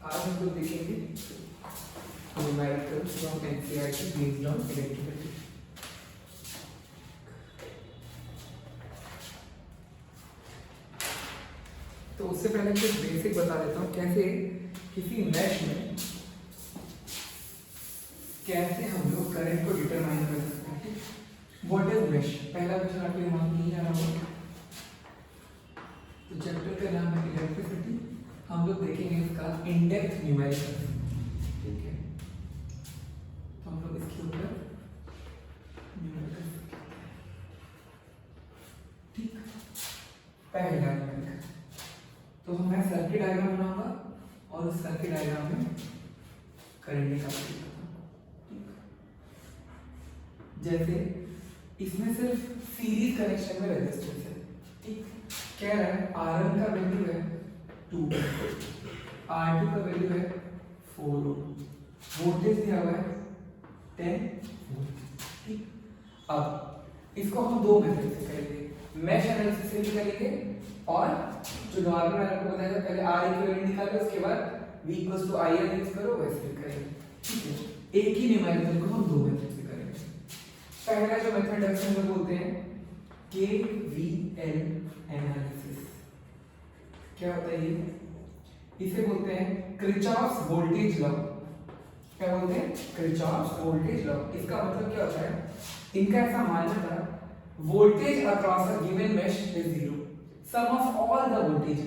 आज हम लोग देखेंगे numericals from NCERT based on electricity. तो उससे पहले कुछ बेसिक बता देता हूँ कैसे किसी मैश में कैसे हम लोग करंट को डिटरमाइन कर सकते हैं। What is mesh? पहला क्वेश्चन आपके दिमाग में नहीं आ रहा होगा। तो चैप्टर का नाम है इलेक्ट्रिसिटी। हम लोग देखेंगे इसका इन डेप्थ न्यूमेरिकल। ठीक है, तो हम लोग इसके ऊपर न्यूमेरिकल। ठीक, पहला न्यूमेरिकल तो मैं सर्किट डायग्राम बनाऊंगा और उस सर्किट डायग्राम में करंट निकालूंगा। जैसे इसमें सिर्फ सीरीज कनेक्शन में रेजिस्टेंस है। ठीक, कह रहा है R1 का वैल्यू है 2, R2 का वैल्यू है 4 ओम, वोल्टेज दिया हुआ है 10 वोल्ट। ठीक, अब इसको हम दो मेथड से करेंगे, मैश एनालिसिस से भी करेंगे और जो नॉर्मल मैंने आपको बताया था पहले R इक्विवेलेंट निकालो उसके बाद V equals to IR use करो, वैसे भी करेंगे। ठीक है, एक ही न्यूमेरिकल को हम दो मेथड से करेंगे। पहला जो मेथड है उसे हम लोग बोलते हैं KVL एनालिसिस। क्या होता है ये? इसे बोलते हैं किरचॉफ्स वोल्टेज लॉ। क्या बोलते हैं? Kirchhoff's voltage law. इसका मतलब क्या होता है? इनका ऐसा मानना था voltage across a given mesh is 0, sum of all the voltage.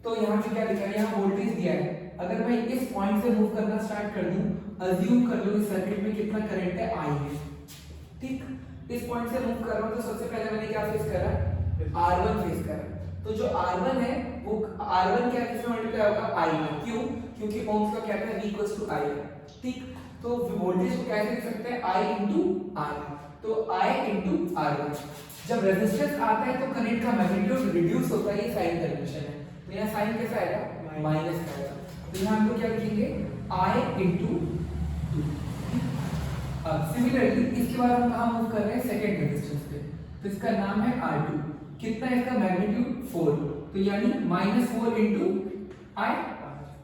तो यहाँ पे क्या लिखा है? यहाँ वोल्टेज दिया है, अगर मैं इस पॉइंट से मूव करना स्टार्ट कर दूं, अज्यूम कर लो इस सर्किट में कितना करंट है I है। ठीक, इस पॉइंट से मूव कर रहा हूं तो सबसे पहले मैंने क्या फेस करा? R1 फेस करा। तो जो R1 है वो R1 क्या किसमें मल्टीप्लाई होगा? I में। क्यों? क्योंकि ओम्स का क्या है? V इक्वल्स टू I है। ठीक, तो वोल्टेज को कैसे लिख सकते हैं? I into R। तो I इनटू R1। जब रेजिस्टेंस आता है तो करंट का मैग्नीट्यूड रिड्यूस होता है, ये साइन कन्वेंशन है। तो यहाँ साइन कैसा आएगा? माइनस का आएगा। तो यहाँ हम लोग क्या लिखेंगे? I into 2। अब सिमिलरली इसके बाद हम कहां मूव कर रहे हैं? सेकंड रेजिस्टेंस पे। तो इसका नाम है R2। कितना है इसका मैग्नीट्यूड? 4। तो यानी -4 इनटू I।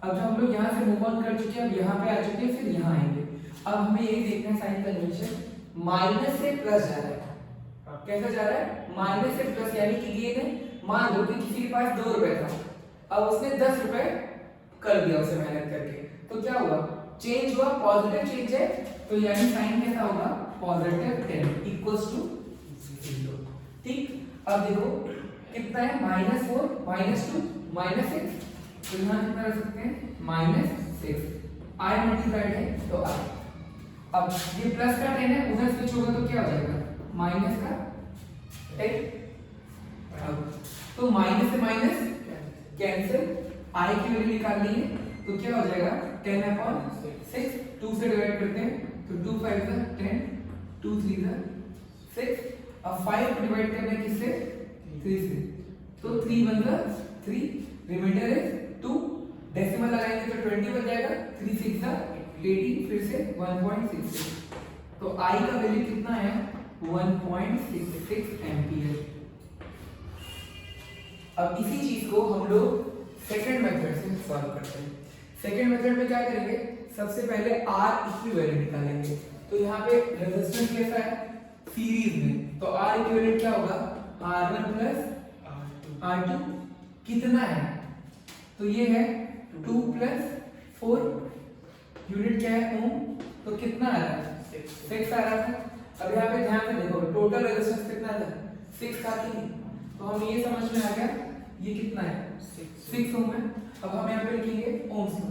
अब जब हम लोग यहां से मूव ऑन कर चुके हैं, अब यहां पे आ चुके हैं, फिर यहां आएंगे। अब हमें ये देखना है साइन कन्वेंशन, माइनस से प्लस जा रहा है। कैसा जा रहा है? माइनस से प्लस, यानी कि ये ने मान लो कि किसी के पास 2 रुपए था, अब उसने 10 रुपए कर दिया उसे मेहनत करके, तो क्या हुआ? चेंज हुआ, पॉजिटिव चेंज है, तो यानी साइन कैसा होगा? Positive 10 equals to 0। ठीक, अब देखो कितना है? -4 -2 -6, तो यहाँ कितना रख सकते हैं? -6। I मल्टीप्लाइड है तो I। अब ये प्लस का 10 है, उधर स्विच होगा तो क्या हो जाएगा? माइनस का 10। अब तो माइनस से माइनस कैंसिल, I की वैल्यू निकालनी है तो क्या हो जाएगा? 10/6। 2 से डिवाइड करते हैं तो 2 5 is 10, 2 3 is 6। अब 5 को डिवाइड करना है किससे? 3 से, तो 3 1 is 3, रिमाइंडर है 2। डेसिमल लगाएंगे तो 20 बन जाएगा, 3 6 is 18, फिर से 1.66। तो I का वैल्यू कितना है? 1.66 एम्पियर। अब इसी चीज को हम लोग सेकंड मेथड से सॉल्व करते हैं। सेकंड मेथड में क्या करेंगे? सबसे पहले R इक्विवेलेंट निकालेंगे। तो यहाँ पे रेजिस्टेंस कैसा है? सीरीज में, तो R इक्विवेलेंट क्या होगा? R1 plus R2। कितना है? तो ये है 2 प्लस 4, यूनिट क्या है? ओम। तो कितना आ रहा है? 6 आ रहा था। अब यहाँ पे ध्यान से देखो, टोटल रेजिस्टेंस कितना था? 6 था कि नहीं? तो हमें ये समझ में आ गया ये कितना है? 6 ओम है। अब हम यहाँ पे लिखेंगे ओम्स लॉ।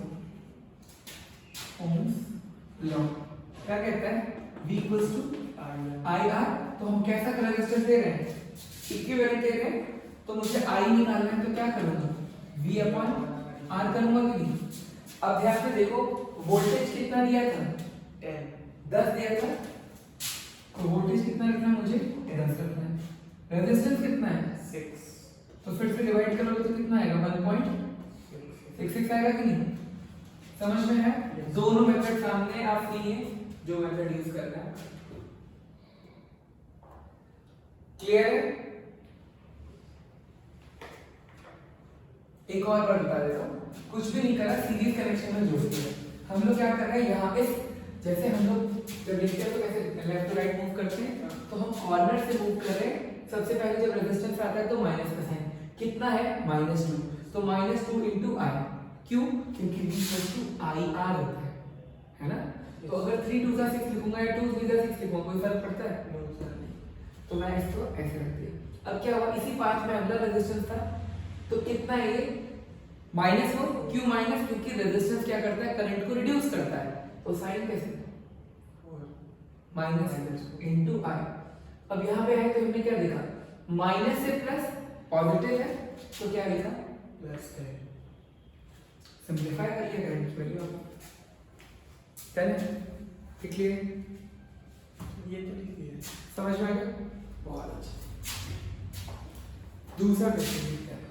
ओम्स लॉ क्या कहता है? V equals to IR। तो हम कैसा रेजिस्टेंस दे रहे हैं? इक्विवेलेंट दे रहे हैं, तो मुझे I निकालना है, तो क्या करूंगा? V/R करूंगा कि नहीं? अब ध्यान से देखो, वोल्टेज कितना दिया था? 10 दिया था, तो वोल्टेज कितना रखना है मुझे? 10 रखना है। रेजिस्टेंस कितना है? 6। तो फिर से डिवाइड करोगे तो कितना आएगा? 1.66 आएगा कि नहीं? समझ में है? दोनों मेथड सामने आप सीए जो मेथड यूज करना है। क्लियर है? एक और बार बता देता हूँ, कुछ भी नहीं करा, सीरीज कनेक्शन में जोड़ते हैं। हम लोग क्या कर रहे हैं यहाँ पे, जैसे हम लोग जब देखते हैं तो कैसे लेफ्ट टू राइट मूव करते हैं, तो हम कॉर्नर से मूव कर रहे हैं। सबसे पहले जब रेजिस्टेंस आता है तो माइनस का साइन कितना है -2, तो -2 इंटू आई, क्यों? क्योंकि v equal to I R होता है ना। तो अगर 3 2 जा 6 लिखूंगा या 2 3 जा 6 लिखूंगा, कोई फर्क पड़ता है? तो मैं इसको ऐसे रख दिया। अब क्या हुआ, इसी पाथ में अगला रेजिस्टेंस था, तो कितना है ये -4, क्यों माइनस? क्योंकि रेजिस्टेंस क्या करता है, करंट को रिड्यूस करता है। तो साइन कैसे माइनस इंटू आई। अब यहाँ पे है तो हमने क्या देखा, माइनस से प्लस पॉजिटिव है, तो क्या लिखा प्लस है। सिंपलीफाई करिए करंट की वैल्यू आपको चले क्लियर, ये तो लिख दिया, समझ में आ गया? बहुत अच्छा। दूसरा क्वेश्चन लिखते हैं।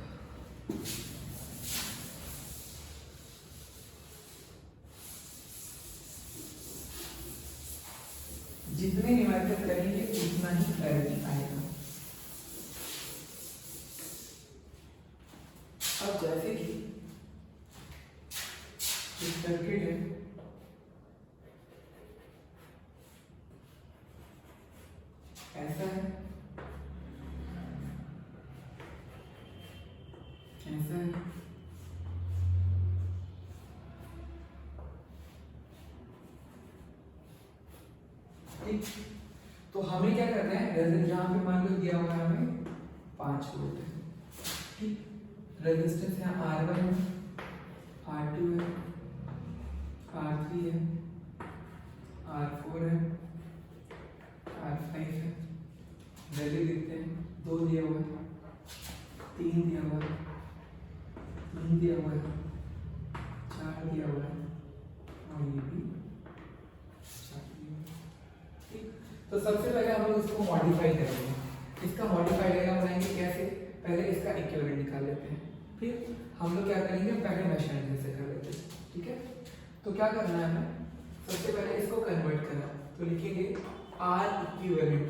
जितने न्यूमेरिकल करेंगे उतना ही क्लैरिटी आएगा। अब जैसे कि सर्किट है, ऐसा है, ऐसा है, ठीक। तो हमें क्या करना है, यहाँ पे मान लो दिया हुआ है हमें 5 वोल्ट है, ठीक। रेजिस्टेंस यहाँ R1 है, R2 है, R3 है, R4 है, R5 है। वैल्यू लिखते हैं, 2 दिया हुआ है, 3 दिया हुआ है, 3 दिया हुआ है, 4 दिया हुआ है, और ये भी 4 दिया हुआ है, ठीक। तो सबसे पहले हम लोग इसको मॉडिफाई करेंगे। इसका मॉडिफाई डायग्राम बनाएंगे कैसे, पहले इसका इक्विवेलेंट निकाल लेते हैं, फिर हम लोग क्या करेंगे, पहले मेश एनालिसिस से कर लेते हैं, ठीक है। तो क्या करना है हमें, सबसे पहले इसको कन्वर्ट करना, तो लिखेंगे R इक्विवेलेंट।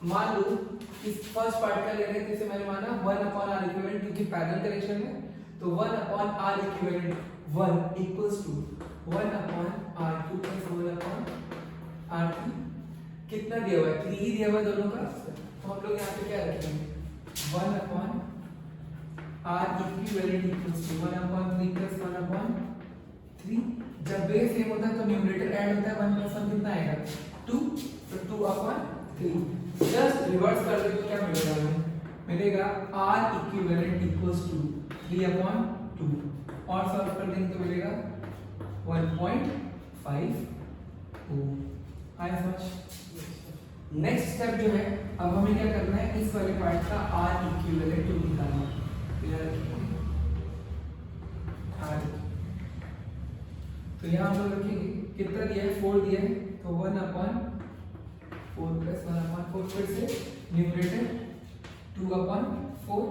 मान लो इस फर्स्ट पार्ट का ले रहे थे, इसे मैंने माना 1/R इक्विवेलेंट, क्योंकि पैरेलल कनेक्शन है, तो 1/R equivalent 1 equals to 1/R2 plus 1/R3। कितना दिया हुआ है, 3 ही दिया हुआ है दोनों का, तो हम लोग यहाँ पे क्या रखेंगे, 1/R equivalent equals to 1/3 plus 1/3। जब बेस सेम होता है तो न्यूमरेटर ऐड होता है, 1 प्लस 1 कितना आएगा 2, तो 2/3। जस्ट रिवर्स कर दे तो क्या मिलेगा हमें, मिलेगा R इक्विवेलेंट इक्वल्स टू 3/2, और सॉल्व कर देंगे तो मिलेगा 1.5 ओम। आया समझ? नेक्स्ट स्टेप जो है, अब हमें क्या करना है, इस वाले पार्ट का R इक्विवेलेंट निकालना है। तो यहाँ हम लोग रखेंगे, कितना दिया है, 4 दिया है, तो 1/4 प्लस 1/4, फिर से न्यूमरेटर 2/4,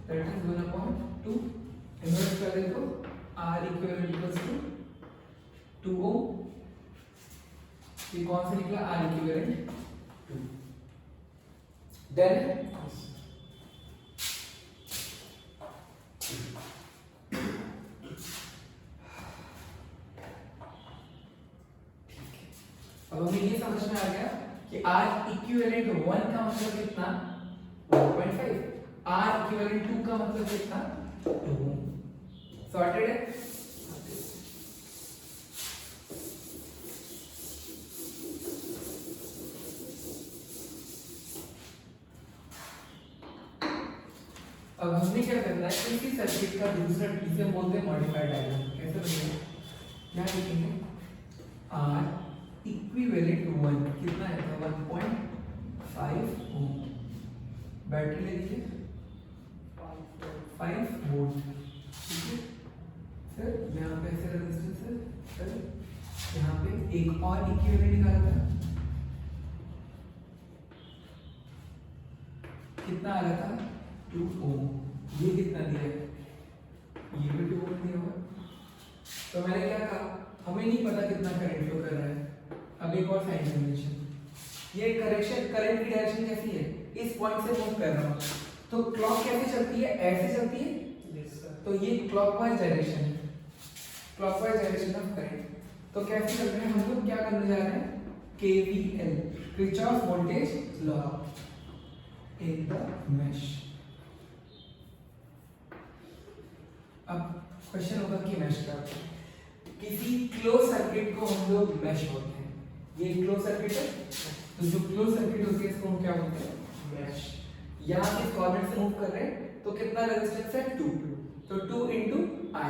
दैट इज 1/2। इन्वर्स कर दे तो R इक्विवेलेंट इक्वल्स टू 2 ओम। ये कौन सा निकला, R इक्विवेलेंट 2। देन अब हमें ये समझ में आ गया कि R इक्विवेलेंट 1 का मतलब कितना, 1.5, R इक्विवेलेंट 2 का मतलब कितना, 2। सॉर्टेड है। अब हमने क्या करना है, इसी सर्किट का दूसरा, इसे बोलते हैं मॉडिफाइड डायग्राम। कैसे बनेगा, क्या लिखेंगे, R इक्विवेलेंट 1 कितना है, 1.5 ओम। बैटरी ले लीजिए 5 वोल्ट, ठीक है सर। यहाँ पे ऐसे रेजिस्टेंस है सर, यहाँ पे एक और इक्विवेलेंट निकाला था, कितना आ रहा था, 2 ओम। ये कितना दिया है, ये भी 2 ओम दिया हुआ। तो मैंने क्या कहा, हमें नहीं पता कितना करंट फ्लो कर रहा है। अब एक और साइन कन्वेंशन, ये करेक्शन, करंट की डायरेक्शन कैसी है, इस पॉइंट से मूव कर रहा हूं, तो क्लॉक कैसे चलती है, ऐसे चलती है। yes, तो ये क्लॉकवाइज डायरेक्शन है, क्लॉकवाइज डायरेक्शन ऑफ करंट। तो कैसे कर रहे हैं हम लोग, क्या करने जा रहे हैं, KVL Kirchhoff voltage law in the mesh. अब क्वेश्चन होगा कि मेश क्या होता है। किसी क्लोज सर्किट को हम लोग मेश बोलते हैं। ये क्लोज सर्किट है, तो जो क्लोज सर्किट होती है इसको हम क्या बोलते हैं, मेश। यहाँ से कॉर्नर से मूव कर रहे हैं तो कितना रेजिस्टेंस है, 2, तो 2 into I,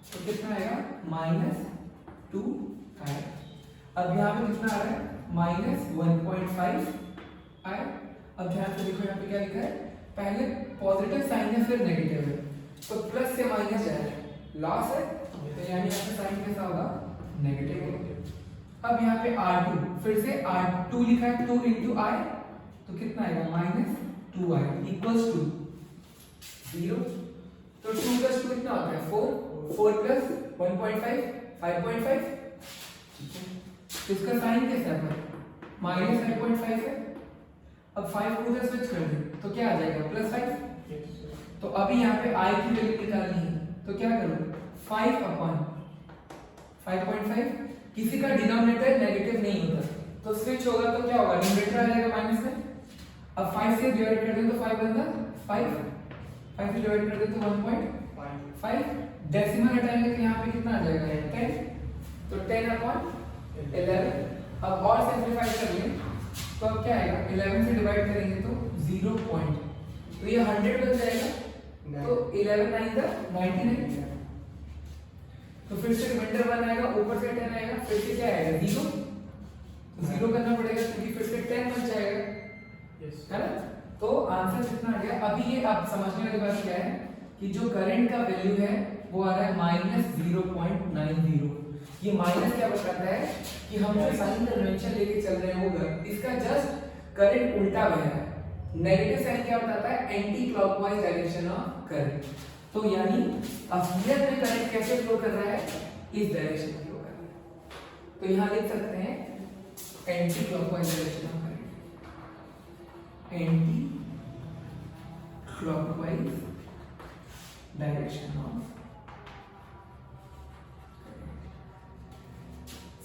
तो कितना आएगा, -2I। अब यहाँ पे कितना आ रहा है, -1.5 I। अब ध्यान से देखो यहाँ पे क्या लिखा है, पहले पॉजिटिव साइन है फिर नेगेटिव है, तो प्लस से माइनस जाएगा, लॉस है, तो यानी यहाँ पे साइन कैसा होगा, नेगेटिव होगा। अब यहाँ पे R2 फिर से R2 लिखा है, 2 into I, तो कितना आएगा, -2I इक्वल्स टू 0। तो 2 + 2 कितना होता है, 4 + 1.5 5.5, ठीक है। तो इसका साइन कैसा है, -5.5 है। अब 5 को उधर स्विच कर दें तो क्या आ जाएगा, +5। तो अभी यहाँ पे I की वैल्यू निकालनी है, तो क्या करूँ, 5/5.5। किसी का डिनोमिनेटर नेगेटिव नहीं होता, तो स्विच होगा तो क्या होगा, न्यूमरेटर आ जाएगा माइनस में। अब 5 से डिवाइड कर दें तो 5 बनता, 5 से डिवाइड कर दें तो 1.5। डेसिमल हटाएंगे तो यहाँ पे कितना आ जाएगा, 10, तो 10/11। अब और सिंपलीफाई कर लें तो अब क्या आएगा, 11 से डिवाइड करेंगे तो 0 पॉइंट, तो ये 100 बन जाएगा, तो 11 9 99। तो फिर से रिमाइंडर 1 आएगा, ऊपर से 10 आएगा, फिर से क्या आएगा, 0, तो 0 करना पड़ेगा क्योंकि फिर से 10 बन जाएगा, है ना। तो आंसर कितना आ गया। अभी ये आप समझने वाली बात क्या है कि जो करंट का वैल्यू है वो आ रहा है -0.90। ये माइनस क्या बताता है कि हम जो साइन कन्वेंशन लेके चल रहे हैं वो गलत, इसका जस्ट करंट उल्टा बह रहा है। नेगेटिव साइन क्या बताता है, anti clockwise direction of current. तो यानी असलियत में करंट कैसे फ्लो कर रहा है, इस डायरेक्शन में फ्लो कर रहा है। तो यहाँ लिख सकते हैं anti clockwise direction of current, anti clockwise direction of.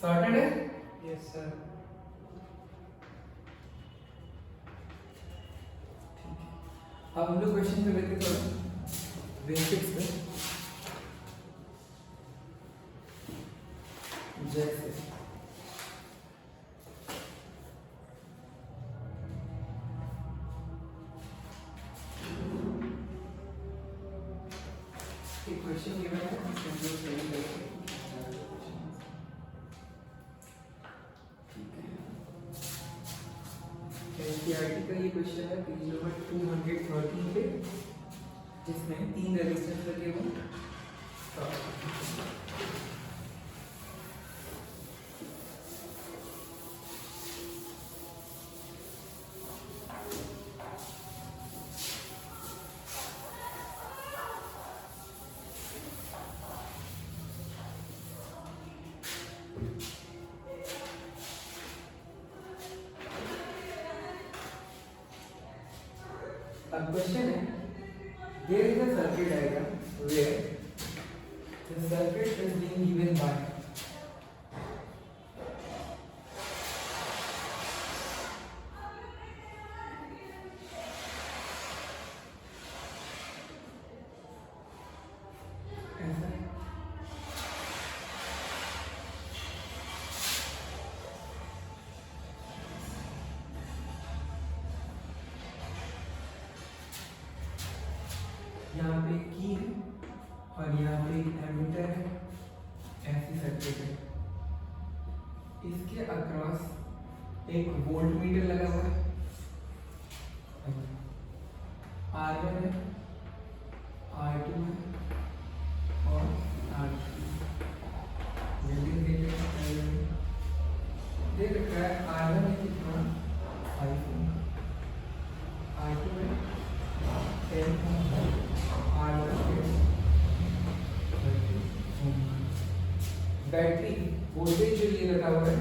Sorted है, यस सर। अब हम लोग क्वेश्चन पे देखते थोड़ा बेसिक्स पे। जैसे एक क्वेश्चन गिवन है, इसमें हम लोग सही करेंगे। एनसीईआरटी का ये क्वेश्चन है पेज नंबर 213 पे, जिसमें 3 रेजिस्टेंस लगे हुए हैं। अब क्वेश्चन है, there is a circuit diagram where the circuit is being given by ऐसा यहाँ पे की है और यहाँ पे एक एमीटर है, ऐसी सर्किट है। इसके अक्रॉस एक वोल्ट मीटर लगा हुआ है, R1 है, R2 है और R3 दे रखा है। R1 है कितना, 5 ओम, R2 है 10 ओम, बैटरी वोल्टेज जो ये लगा हुआ है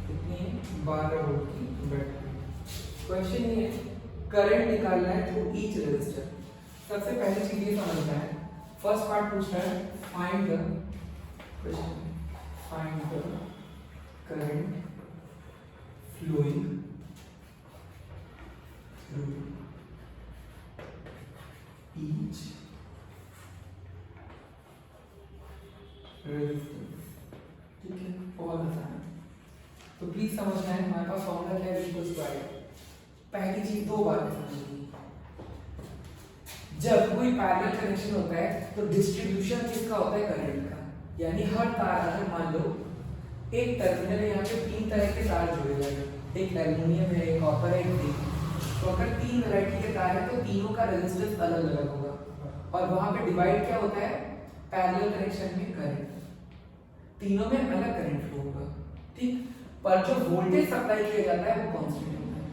कितनी है, 12 वोल्ट की बैटरी। क्वेश्चन ये है करंट निकालना है थ्रू ईच रेजिस्टर। सबसे पहली चीज ये समझना है फर्स्ट पार्ट पूछ रहा है find the question, find the current flowing through each resistance. ठीक है, बहुत आसान है। तो प्लीज समझना है हमारे पास फॉर्मूला क्या है, इक्वल टू आई। पहली चीज दो बार समझिए, जब कोई पैरेलल कनेक्शन होता है तो डिस्ट्रीब्यूशन किसका होता है, करंट का। यानी हर तार, अगर मान लो एक टर्मिनल है, यहाँ पे 3 तरह के तार जुड़े हुए हैं, एक एल्युमिनियम है, एक कॉपर है, एक टिन। तो अगर 3 वैरायटी के तार है तो तीनों का रेजिस्टेंस अलग अलग होगा और वहां पे डिवाइड क्या होता है, पैरेलल कनेक्शन में करंट, तीनों में अलग करंट फ्लो होगा। ठीक, पर जो वोल्टेज सप्लाई किया जाता है वो कांस्टेंट होता है,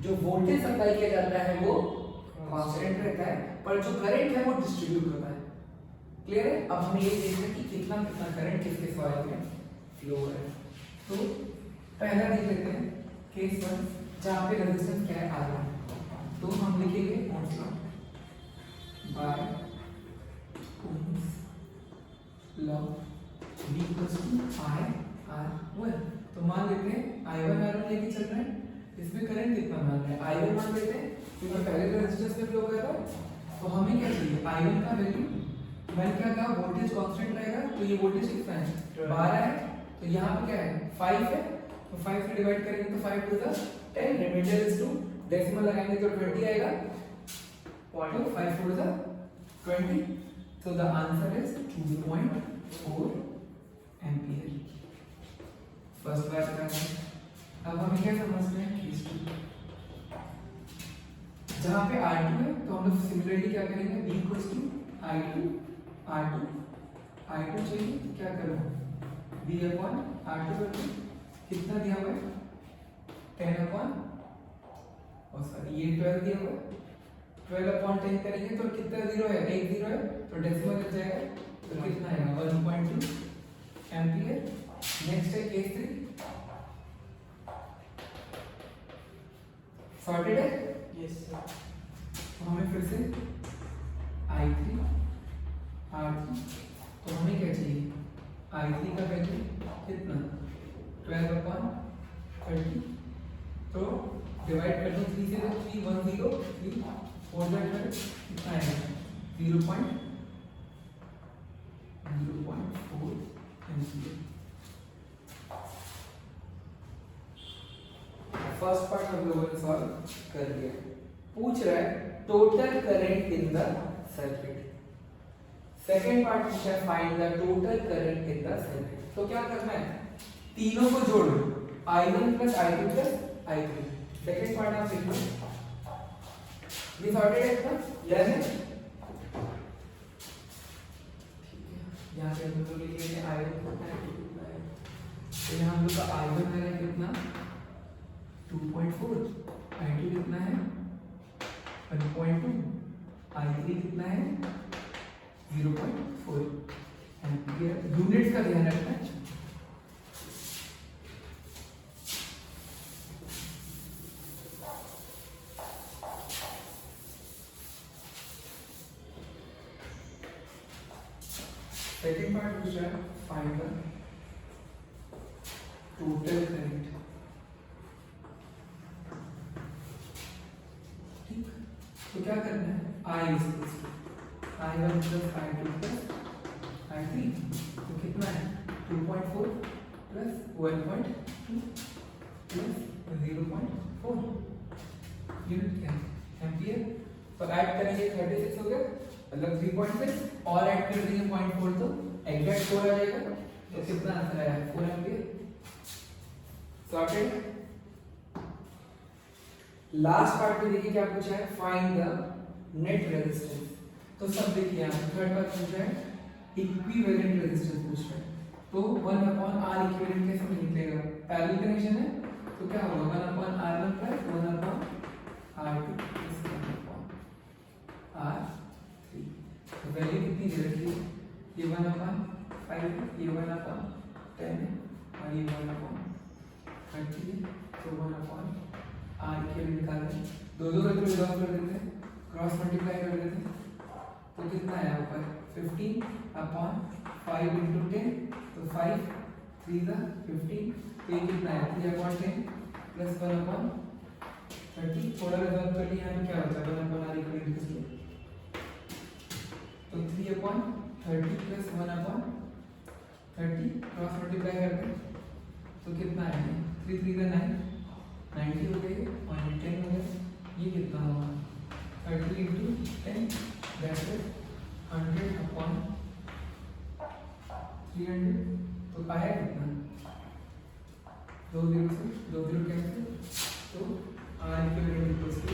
जो वोल्टेज सप्लाई किया जाता है वो कांस्टेंट रहता है, पर जो करंट है वो डिस्ट्रीब्यूट होता है। क्लियर है? अब हम ये देख रहे हैं कि कितना कितना करंट किसके सॉइल में फ्लो हो रहा है। तो पहला देख लेते हैं केस 1, जहां पे रेजिस्टेंस क्या है, R1। तो हम लिखेंगे Ohm's law by Ohm's law V equals to I R1। तो मान लेते हैं I1 R1 लेके चल रहे हैं, इसमें करंट कितना मान रहे हैं, I1 मान लेते हैं क्योंकि पहले तो रेजिस्टेंस में फ्लो कर रहा है। तो हमें क्या चाहिए, I1 का वैल्यू, मैंने क्या कहा वोल्टेज कांस्टेंट रहेगा, तो ये वोल्टेज कितना है 12 है, तो यहाँ पे क्या है 5 है, तो 5 से डिवाइड करेंगे तो 5 to the 10, reminder is 2, decimal लगाएंगे तो 20 आएगा, तो 5 to the 20, so the answer is 2.4 ampere. First बात का है। अब हमें क्या समझते हैं, केस 2 जहां पे R2 है तो हम लोग सिमिलरली क्या करेंगे, V equals to I2 R2, I2 चाहिए तो क्या करो, V अपॉन R2 कर दो, कितना दिया हुआ है 10 अपॉन, और सॉरी ये 12 दिया हुआ है, 12 अपॉन 10 करेंगे तो कितना जीरो है, एक जीरो है, तो डेसिमल लग जाएगा, तो कितना आएगा 1.2 एम्पीयर। नेक्स्ट है केस 3, सॉर्टेड है, यस सर। तो हमें फिर से I3 R3, तो हमें क्या चाहिए, I3 का वैल्यू कितना 12 अपॉन 30, तो डिवाइड कर दो 3 से, तो 3 1 0 3 4 बाय 12 कितना आएगा 0.04 एम्पीयर। फर्स्ट पार्ट हम लोगों ने सॉल्व कर दिया। पूछ रहा है total current in the circuit. Second part पूछा है find the total current in the circuit. तो क्या करना है, तीनों को जोड़ लो, I1 plus I2 plus I3। Second part आप लिख लो, ये सॉर्टेड है इसका, यस है, यहाँ पे हम लोग लिखेंगे I1 कितना है, तो यहाँ हम लोग का I1 है कितना 2.4, I2 कितना है 1.2, I3 कितना है 0.4 एम्पीयर। यूनिट्स का ध्यान रखना है। सेकेंड पार्ट पूछ रहा है फाइंड द टोटल करंट। ठीक, तो क्या करना है, I1 plus I2 plus I3, तो कितना है 2.4 प्लस 1.2 प्लस 0.4 यूनिट क्या है एम्पीयर। तो ऐड करेंगे 36 हो गया, मतलब 3.6 और ऐड कर देंगे 0.4, तो एग्जैक्ट 4 आ जाएगा, तो कितना आंसर आया 4 एम्पीयर। सॉर्टेड। लास्ट पार्ट में देखिए क्या पूछा है, फाइंड द नेट रेजिस्टेंस। तो सब देखिए यहाँ थर्ड पार्ट पूछा है इक्विवेलेंट रेजिस्टेंस पूछ रहा है, तो 1/R इक्विवेलेंट कैसे निकलेगा, पैरेलल कनेक्शन है, तो क्या होगा 1/R1 plus 1/R2 plus 1/R3। तो वैल्यू कितनी दे रखी है, ये 1/5 ये 1/10 है और ये 1/30 है, तो 1/R के निकाल रहे हैं, दो दो करके डिवाइड कर देते हैं, क्रॉस मल्टीप्लाई कर देते हैं, तो कितना आया ऊपर 15 अपॉन 5 इंटू 10, तो 5 3 ज़ा 15, तो ये कितना है 3 अपॉन 10 प्लस 1 अपॉन 30, थोड़ा रिजॉल्व कर लिया हमें, क्या बचा 1 अपॉन आर इक्वल टू 0, तो 3 upon 30 plus 1 upon 30 cross multiply करते हैं तो कितना आएगा 3 3 ज़ा 9, 90 हो गए और 10 हो गए, ये कितना होगा 30 इंटू 10 दैट इज 100 अपॉन 300, तो आया कितना 2 0 से 2 0 कैंसिल, तो r equals to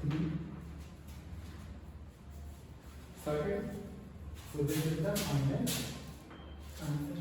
3 sorted, so this is the final answer.